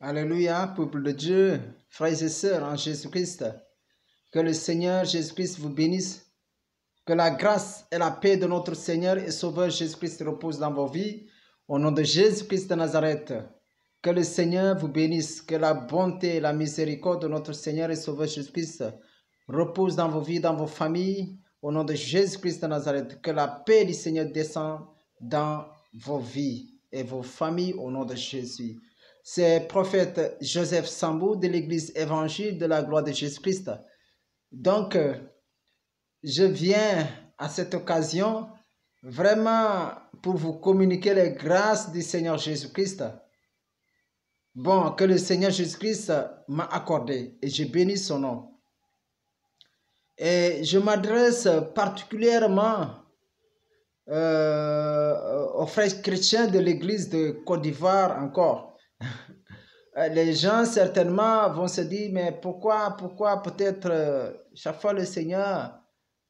Alléluia, peuple de Dieu, frères et sœurs en Jésus-Christ. Que le Seigneur Jésus-Christ vous bénisse. Que la grâce et la paix de notre Seigneur et Sauveur Jésus-Christ reposent dans vos vies. Au nom de Jésus-Christ de Nazareth. Que le Seigneur vous bénisse. Que la bonté et la miséricorde de notre Seigneur et Sauveur Jésus-Christ reposent dans vos vies, dans vos familles. Au nom de Jésus-Christ de Nazareth. Que la paix du Seigneur descende dans vos vies et vos familles au nom de Jésus. C'est prophète Joseph Sambou de l'église évangile de la gloire de Jésus-Christ. Donc, je viens à cette occasion vraiment pour vous communiquer les grâces du Seigneur Jésus-Christ. Bon, que le Seigneur Jésus-Christ m'a accordé et je bénis son nom. Et je m'adresse particulièrement aux frères chrétiens de l'église de Côte d'Ivoire encore. Les gens certainement vont se dire, mais pourquoi peut-être chaque fois le Seigneur,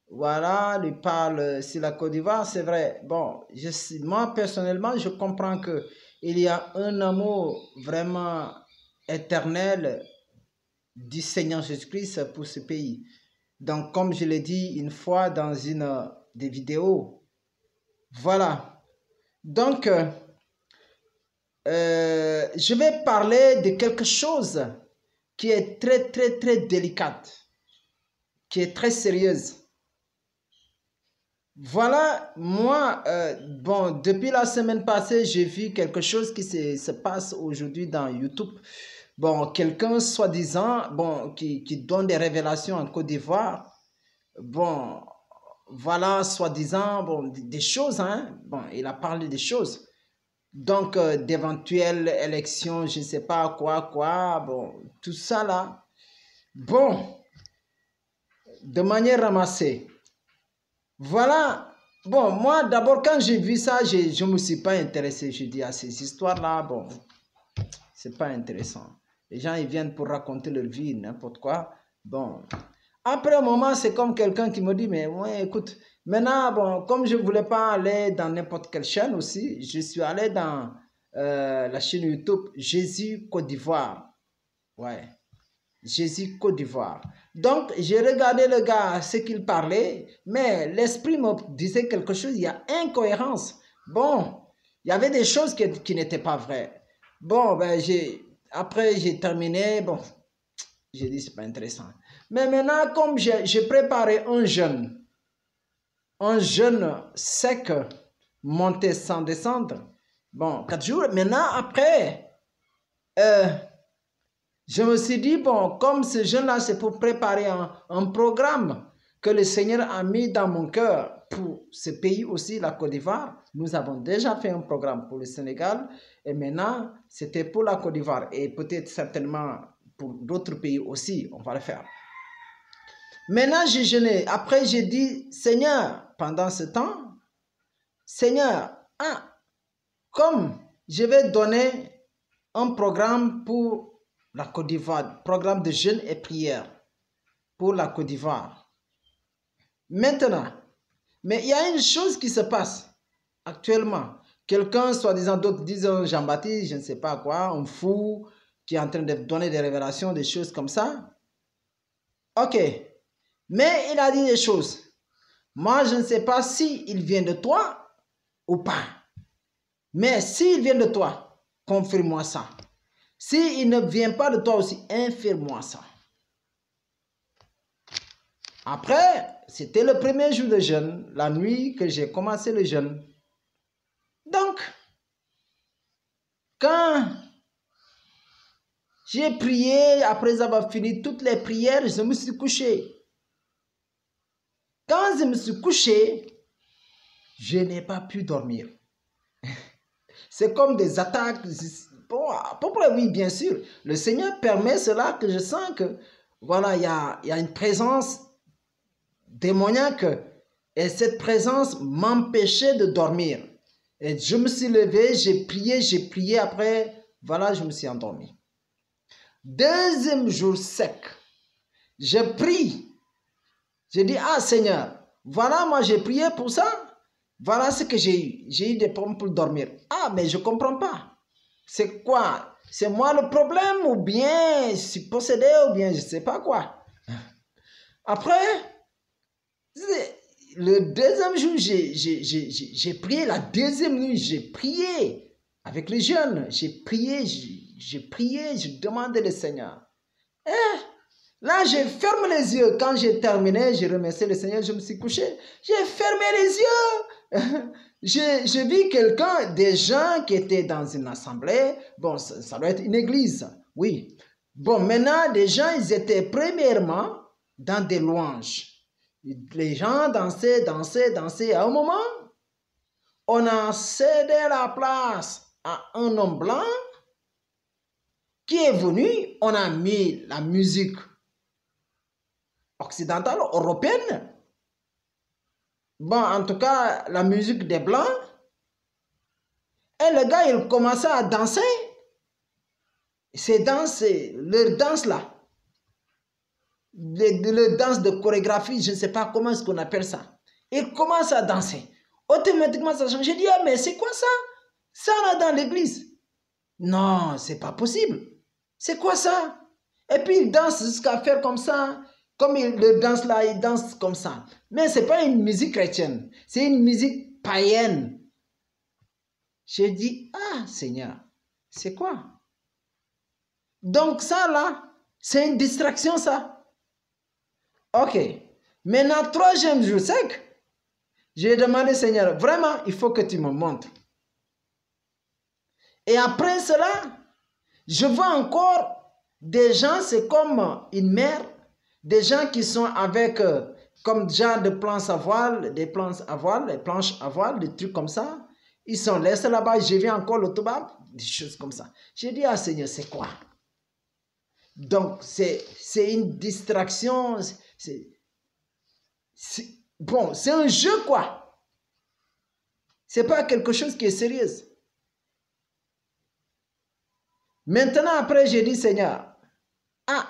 voilà, lui parle sur la Côte d'Ivoire, c'est vrai. Bon, moi personnellement, je comprends que il y a un amour vraiment éternel du Seigneur Jésus-Christ pour ce pays. Donc, comme je l'ai dit une fois dans une des vidéos, voilà. Donc, je vais parler de quelque chose qui est très délicate, qui est très sérieuse. Voilà, moi, bon, depuis la semaine passée, j'ai vu quelque chose qui se passe aujourd'hui dans YouTube. Bon, quelqu'un soi-disant, bon, qui donne des révélations en Côte d'Ivoire. Bon, voilà, soi-disant, bon, des choses, hein. Bon, il a parlé des choses. Donc, d'éventuelles élections, je ne sais pas quoi, bon, tout ça là. Bon, de manière ramassée. Voilà, bon, moi d'abord quand j'ai vu ça, je ne me suis pas intéressé. Je dis à ces histoires-là, bon, c'est pas intéressant. Les gens, ils viennent pour raconter leur vie, n'importe quoi. Bon, après un moment, c'est comme quelqu'un qui me dit, mais ouais, écoute, maintenant, bon, comme je ne voulais pas aller dans n'importe quelle chaîne aussi, je suis allé dans la chaîne YouTube Jésus Côte d'Ivoire. Ouais, Jésus Côte d'Ivoire. Donc, j'ai regardé le gars, ce qu'il parlait, mais l'esprit me disait quelque chose, il y a incohérence. Bon, il y avait des choses qui n'étaient pas vraies. Bon, ben, après, j'ai terminé, bon, j'ai dit, c'est pas intéressant. Mais maintenant, comme j'ai préparé un jeûne sec, monter sans descendre, bon, 4 jours, maintenant, après, je me suis dit, bon, comme ce jeûne-là, c'est pour préparer un programme que le Seigneur a mis dans mon cœur pour ce pays aussi, la Côte d'Ivoire. Nous avons déjà fait un programme pour le Sénégal et maintenant, c'était pour la Côte d'Ivoire et peut-être certainement pour d'autres pays aussi, on va le faire. Maintenant, j'ai jeûné. Après, j'ai dit, Seigneur, pendant ce temps, Seigneur, comme je vais donner un programme pour la Côte d'Ivoire, programme de jeûne et prière pour la Côte d'Ivoire. Maintenant, mais il y a une chose qui se passe actuellement. Quelqu'un, soi-disant, d'autres disent Jean-Baptiste, je ne sais pas quoi, un fou qui est en train de donner des révélations, des choses comme ça. Ok, mais il a dit des choses. Moi, je ne sais pas s'il vient de toi ou pas. Mais s'il vient de toi, confirme-moi ça. S'il ne vient pas de toi aussi, infirme-moi ça. Après, c'était le premier jour de jeûne, la nuit que j'ai commencé le jeûne. Donc, quand j'ai prié, après avoir fini toutes les prières, je me suis couché. Quand je me suis couché, je n'ai pas pu dormir. C'est comme des attaques. Bon, à peu près, oui, bien sûr. Le Seigneur permet cela que je sens que, voilà, il y a une présence démoniaque. Et cette présence m'empêchait de dormir. Et je me suis levé, j'ai prié, après, voilà, je me suis endormi. Deuxième jour sec, j'ai prié. J'ai dit, Seigneur, voilà, moi j'ai prié pour ça. Voilà ce que j'ai eu. J'ai eu des problèmes pour dormir. Mais je ne comprends pas. C'est quoi? C'est moi le problème ou bien je suis possédé ou bien je ne sais pas quoi. Après, le deuxième jour, j'ai prié. La deuxième nuit, j'ai prié avec les jeunes. J'ai prié, je demandais le Seigneur. Là, j'ai fermé les yeux. Quand j'ai terminé, j'ai remercié le Seigneur, je me suis couché. J'ai fermé les yeux. J'ai vu quelqu'un, des gens qui étaient dans une assemblée. Bon, ça doit être une église, oui. Bon, maintenant, des gens, ils étaient premièrement dans des louanges. Les gens dansaient, dansaient, dansaient. À un moment, on a cédé la place à un homme blanc qui est venu. On a mis la musique occidentale, européenne. Bon, en tout cas, la musique des Blancs. Et le gars, il commençait à danser. Ces danses, leur danse là. Le danse de chorégraphie, je ne sais pas comment est-ce qu'on appelle ça. Il commence à danser. Automatiquement, ça change. J'ai dit, ah, mais c'est quoi ça? Ça là dans l'église. Non, c'est pas possible. C'est quoi ça? Et puis il danse jusqu'à faire comme ça. Comme il le danse là, il danse comme ça. Mais ce n'est pas une musique chrétienne. C'est une musique païenne. J'ai dit, ah Seigneur, c'est quoi? Donc ça là, c'est une distraction ça. Ok. Maintenant, troisième jour sec, j'ai demandé Seigneur, vraiment, il faut que tu me montres. Et après cela, je vois encore des gens, c'est comme une mère, des gens qui sont avec comme genre de planches à voile, des planches à voile, des trucs comme ça. Ils sont laissés là-bas, j'ai vu encore l'autobus, des choses comme ça. J'ai dit, ah Seigneur, c'est quoi? Donc, c'est une distraction, bon, c'est un jeu quoi. C'est pas quelque chose qui est sérieux. Maintenant, après, j'ai dit, Seigneur, ah,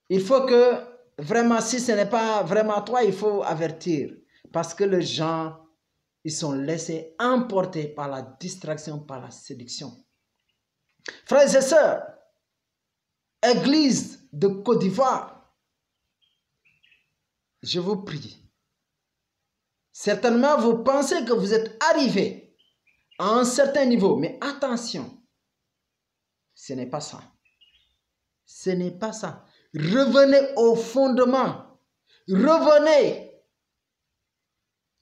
il faut que, vraiment, si ce n'est pas vraiment toi, il faut avertir. Parce que les gens, ils sont laissés emporter par la distraction, par la séduction. Frères et sœurs, Église de Côte d'Ivoire, je vous prie. Certainement, vous pensez que vous êtes arrivé à un certain niveau, mais attention, ce n'est pas ça. Ce n'est pas ça. Revenez au fondement. Revenez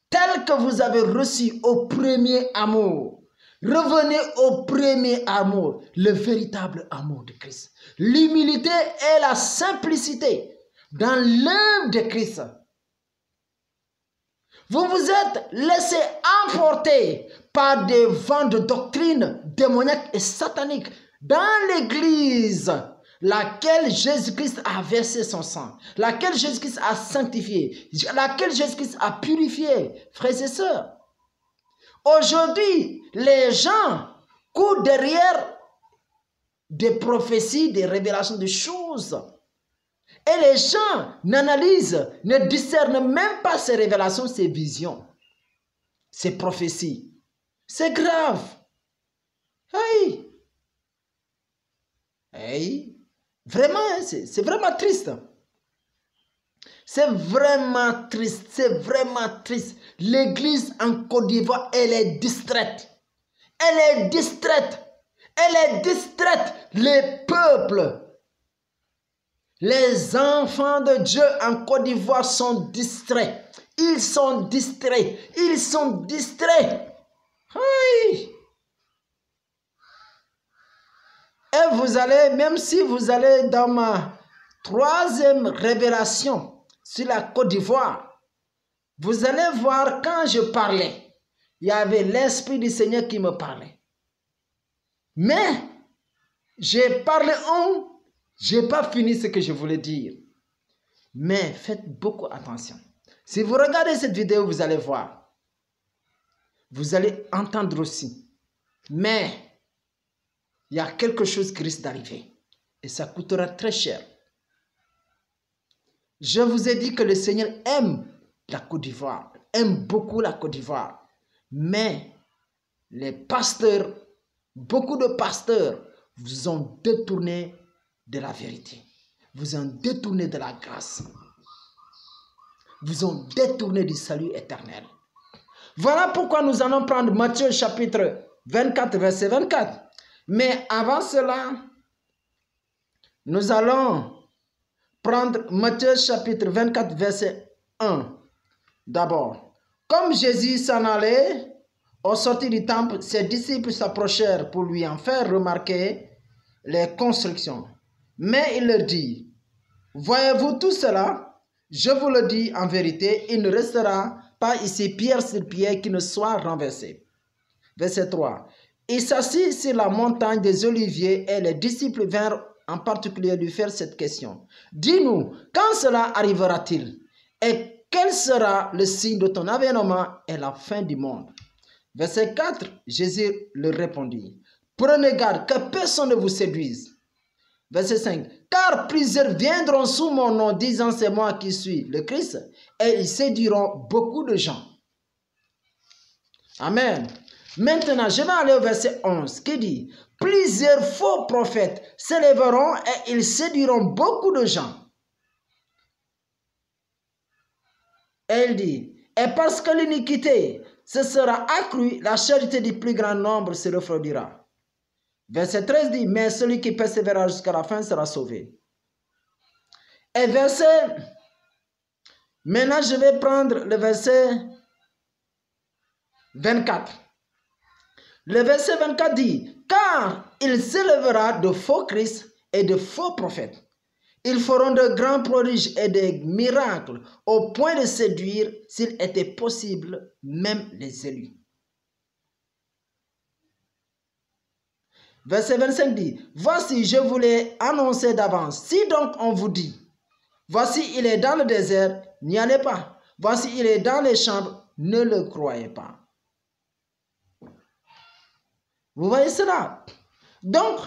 tel que vous avez reçu au premier amour. Revenez au premier amour, le véritable amour de Christ. L'humilité et la simplicité dans l'œuvre de Christ. Vous vous êtes laissé emporter par des vents de doctrine démoniaque et satanique dans l'église, laquelle Jésus-Christ a versé son sang, laquelle Jésus-Christ a sanctifié, laquelle Jésus-Christ a purifié. Frères et sœurs, aujourd'hui, les gens courent derrière des prophéties, des révélations de choses. Et les gens n'analysent, ne discernent même pas ces révélations, ces visions, ces prophéties. C'est grave. Hey! Hey! Vraiment, c'est vraiment triste. C'est vraiment triste, c'est vraiment triste. L'église en Côte d'Ivoire, elle est distraite. Elle est distraite. Elle est distraite. Les peuples, les enfants de Dieu en Côte d'Ivoire sont distraits. Ils sont distraits. Ils sont distraits. Oui. Et vous allez, même si vous allez dans ma troisième révélation sur la Côte d'Ivoire, vous allez voir quand je parlais, il y avait l'Esprit du Seigneur qui me parlait. Mais j'ai parlé je n'ai pas fini ce que je voulais dire. Mais faites beaucoup attention. Si vous regardez cette vidéo, vous allez voir. Vous allez entendre aussi. Mais il y a quelque chose qui risque d'arriver. Et ça coûtera très cher. Je vous ai dit que le Seigneur aime la Côte d'Ivoire. Aime beaucoup la Côte d'Ivoire. Mais les pasteurs Beaucoup de pasteurs vous ont détourné de la vérité. Vous ont détourné de la grâce. Vous ont détourné du salut éternel. Voilà pourquoi nous allons prendre Matthieu chapitre 24, verset 24. Mais avant cela, nous allons prendre Matthieu chapitre 24, verset 1. D'abord, comme Jésus s'en allait, au sortir du temple, ses disciples s'approchèrent pour lui en faire remarquer les constructions. Mais il leur dit, voyez-vous tout cela? Je vous le dis en vérité, il ne restera pas ici pierre sur pierre qui ne soit renversée. Verset 3. Il s'assit sur la montagne des Oliviers et les disciples vinrent en particulier lui faire cette question. Dis-nous, quand cela arrivera-t-il? Et quel sera le signe de ton avènement et la fin du monde? Verset 4, Jésus leur répondit, prenez garde que personne ne vous séduise. Verset 5, car plusieurs viendront sous mon nom disant c'est moi qui suis le Christ et ils séduiront beaucoup de gens. Amen. Maintenant, je vais aller au verset 11 qui dit, plusieurs faux prophètes s'élèveront et ils séduiront beaucoup de gens. Et il dit, et parce que l'iniquité se sera accrue, la charité du plus grand nombre se refroidira. Verset 13 dit, mais celui qui persévérera jusqu'à la fin sera sauvé. Et maintenant je vais prendre le verset 24. Le verset 24 dit, car il s'élèvera de faux Christ et de faux prophètes. Ils feront de grands prodiges et des miracles au point de séduire, s'il était possible, même les élus. Verset 25 dit, voici, je vous l'ai annoncé d'avance. Si donc on vous dit, voici, il est dans le désert, n'y allez pas. Voici, il est dans les chambres, ne le croyez pas. Vous voyez cela? Donc,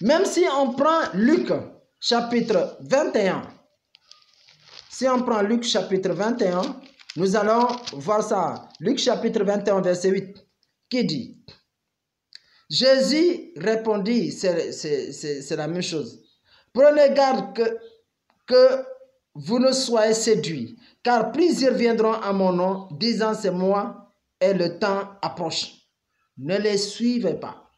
même si on prend Luc chapitre 21, si on prend Luc chapitre 21, nous allons voir ça. Luc chapitre 21, verset 8, qui dit, Jésus répondit, c'est la même chose. Prenez garde que vous ne soyez séduits, car plusieurs viendront à mon nom, disant c'est moi, et le temps approche. Ne les suivez pas.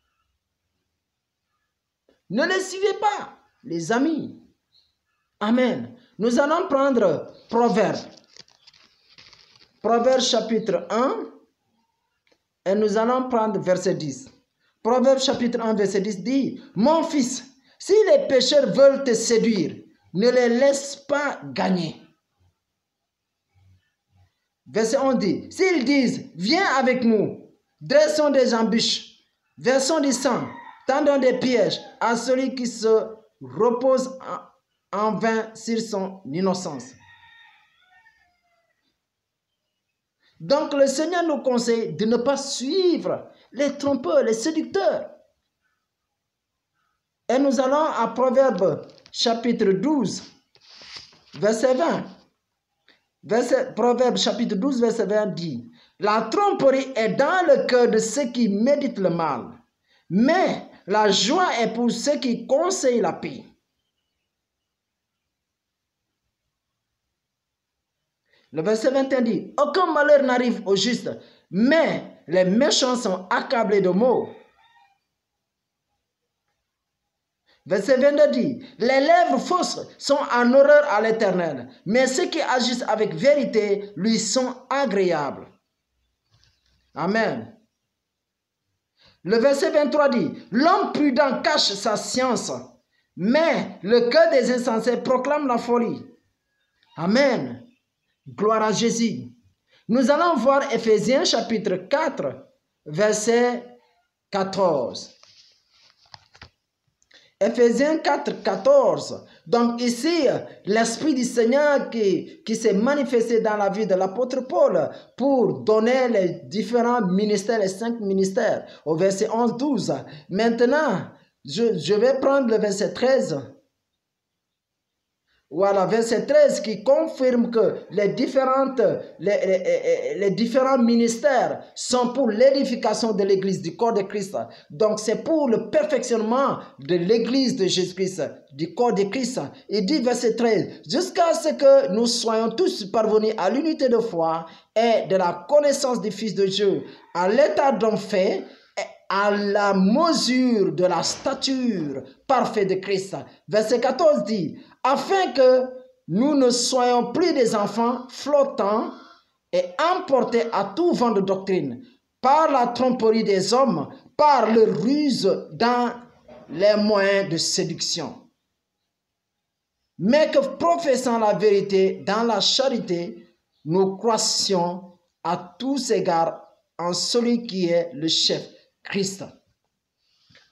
Ne les suivez pas, les amis. Amen. Nous allons prendre Proverbe. Proverbe chapitre 1, et nous allons prendre verset 10. Proverbe chapitre 1, verset 10 dit, mon fils, si les pécheurs veulent te séduire, ne les laisse pas gagner. Verset 11 dit, s'ils disent, viens avec nous, dressons des embûches, versons du sang, tendons des pièges à celui qui se repose en vain sur son innocence. Donc le Seigneur nous conseille de ne pas suivre les trompeurs, les séducteurs. Et nous allons à Proverbe chapitre 12, verset 20. Proverbe chapitre 12, verset 20 dit, la tromperie est dans le cœur de ceux qui méditent le mal, mais la joie est pour ceux qui conseillent la paix. Le verset 21 dit, aucun malheur n'arrive au juste, mais les méchants sont accablés de maux. Verset 22 dit, les lèvres fausses sont en horreur à l'Éternel, mais ceux qui agissent avec vérité lui sont agréables. Amen. Le verset 23 dit, l'homme prudent cache sa science, mais le cœur des insensés proclame la folie. Amen. Gloire à Jésus. Nous allons voir Ephésiens chapitre 4, verset 14. Ephésiens 4, 14. Donc ici, l'Esprit du Seigneur qui s'est manifesté dans la vie de l'apôtre Paul pour donner les différents ministères, les 5 ministères, au verset 11, 12. Maintenant, je vais prendre le verset 13. Voilà, verset 13 qui confirme que les différents ministères sont pour l'édification de l'Église, du corps de Christ. Donc c'est pour le perfectionnement de l'Église de Jésus-Christ, du corps de Christ. Il dit verset 13, jusqu'à ce que nous soyons tous parvenus à l'unité de foi et de la connaissance du Fils de Dieu, à l'état d'homme fait, à la mesure de la stature parfaite de Christ. Verset 14 dit, afin que nous ne soyons plus des enfants flottants et emportés à tout vent de doctrine, par la tromperie des hommes, par le ruse dans les moyens de séduction. Mais que professant la vérité dans la charité, nous croissions à tous égards en celui qui est le chef, Christ.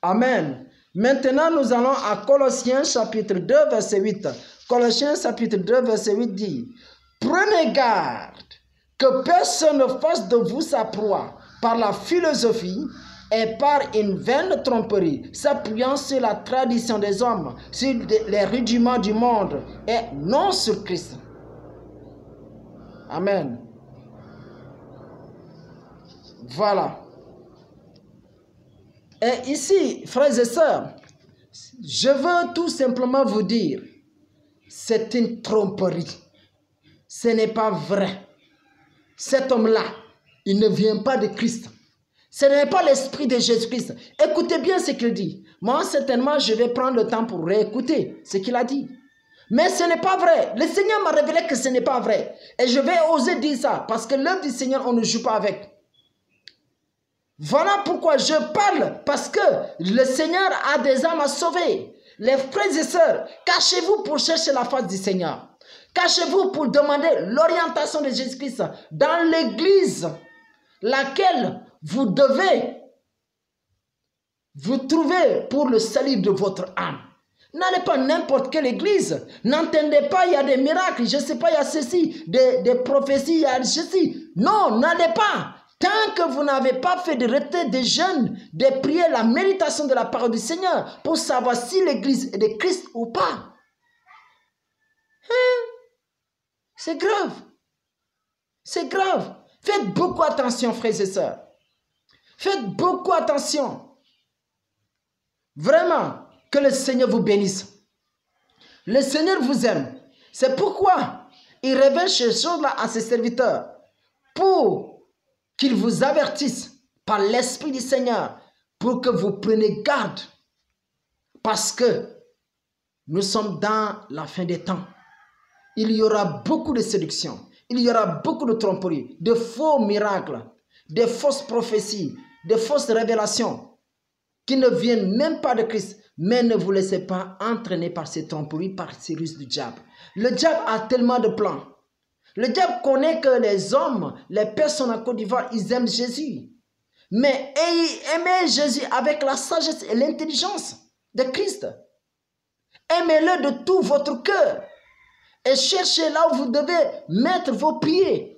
Amen. Maintenant, nous allons à Colossiens chapitre 2, verset 8. Colossiens chapitre 2, verset 8 dit, prenez garde que personne ne fasse de vous sa proie par la philosophie et par une vaine tromperie, s'appuyant sur la tradition des hommes, sur les rudiments du monde et non sur Christ. Amen. Voilà. Et ici, frères et sœurs, je veux tout simplement vous dire, c'est une tromperie. Ce n'est pas vrai. Cet homme-là, il ne vient pas de Christ. Ce n'est pas l'esprit de Jésus-Christ. Écoutez bien ce qu'il dit. Moi, certainement, je vais prendre le temps pour réécouter ce qu'il a dit. Mais ce n'est pas vrai. Le Seigneur m'a révélé que ce n'est pas vrai. Et je vais oser dire ça, parce que l'œuvre du Seigneur, on ne joue pas avec. Voilà pourquoi je parle, parce que le Seigneur a des âmes à sauver. Les frères et sœurs, cachez-vous pour chercher la face du Seigneur. Cachez-vous pour demander l'orientation de Jésus-Christ dans l'église, laquelle vous devez vous trouver pour le salut de votre âme. N'allez pas n'importe quelle église. N'entendez pas, il y a des miracles, je ne sais pas, il y a ceci, des prophéties, il y a ceci. Non, n'allez pas. Tant que vous n'avez pas fait de retraite, de jeûne, de prières, la méditation de la parole du Seigneur pour savoir si l'église est de Christ ou pas. C'est grave. C'est grave. Faites beaucoup attention, frères et sœurs. Faites beaucoup attention. Vraiment, que le Seigneur vous bénisse. Le Seigneur vous aime. C'est pourquoi il révèle ces choses-là à ses serviteurs pour qu'il vous avertisse par l'Esprit du Seigneur pour que vous preniez garde. Parce que nous sommes dans la fin des temps. Il y aura beaucoup de séduction. Il y aura beaucoup de tromperies, de faux miracles, de fausses prophéties, de fausses révélations qui ne viennent même pas de Christ. Mais ne vous laissez pas entraîner par ces tromperies, par ces ruses du diable. Le diable a tellement de plans. Le diable connaît que les hommes, les personnes en Côte d'Ivoire, ils aiment Jésus. Mais aimez Jésus avec la sagesse et l'intelligence de Christ. Aimez-le de tout votre cœur. Et cherchez là où vous devez mettre vos pieds.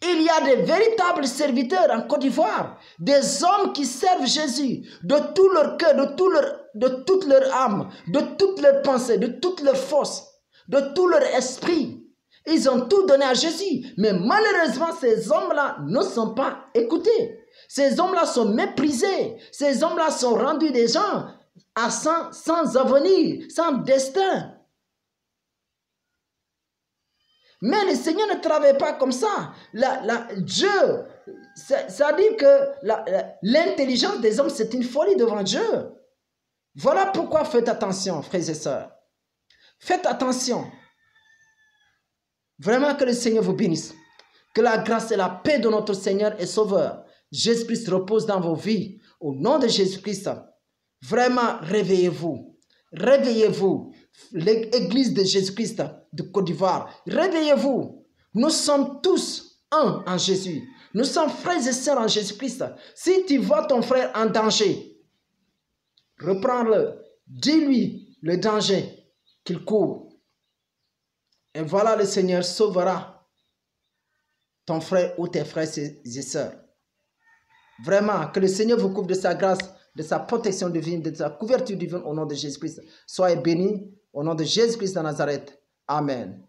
Il y a des véritables serviteurs en Côte d'Ivoire. Des hommes qui servent Jésus de tout leur cœur, de toute leur âme, de toute leur pensée, de toute leur force, de tout leur esprit. Ils ont tout donné à Jésus. Mais malheureusement, ces hommes-là ne sont pas écoutés. Ces hommes-là sont méprisés. Ces hommes-là sont rendus des gens sans avenir, sans destin. Mais le Seigneur ne travaille pas comme ça. Dieu, ça dit que l'intelligence des hommes, c'est une folie devant Dieu. Voilà pourquoi faites attention, frères et sœurs. Faites attention. Vraiment que le Seigneur vous bénisse. Que la grâce et la paix de notre Seigneur et Sauveur, Jésus-Christ, repose dans vos vies. Au nom de Jésus-Christ, vraiment réveillez-vous. Réveillez-vous. L'église de Jésus-Christ de Côte d'Ivoire, réveillez-vous. Nous sommes tous un en Jésus. Nous sommes frères et sœurs en Jésus-Christ. Si tu vois ton frère en danger, reprends-le. Dis-lui le danger qu'il court. Et voilà, le Seigneur sauvera ton frère ou tes frères et sœurs. Vraiment, que le Seigneur vous couvre de sa grâce, de sa protection divine, de sa couverture divine au nom de Jésus-Christ. Soyez bénis au nom de Jésus-Christ de Nazareth. Amen.